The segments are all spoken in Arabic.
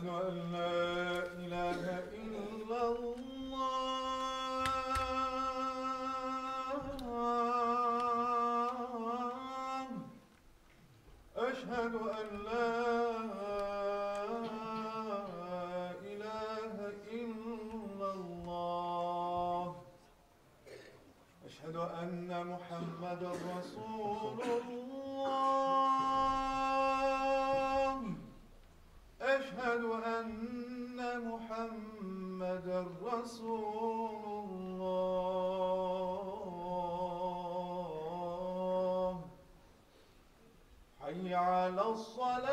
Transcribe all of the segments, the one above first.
أشهد أن لا إله إلا الله. أشهد أن لا إله إلا الله. أشهد أن محمدا رسول الله. أشهد أن محمدا رسول الله. حي على الصلاة.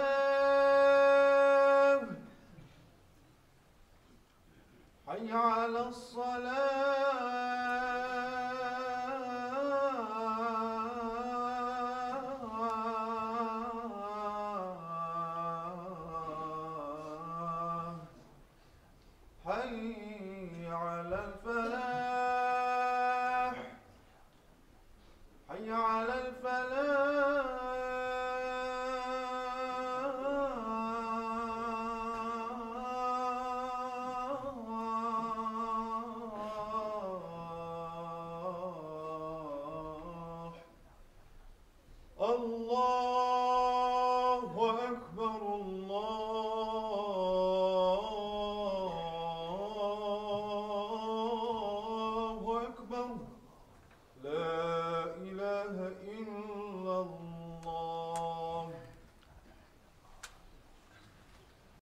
حي على الصلاة. حي على الفلاح. حي على الفلاح. الله أكبر. الله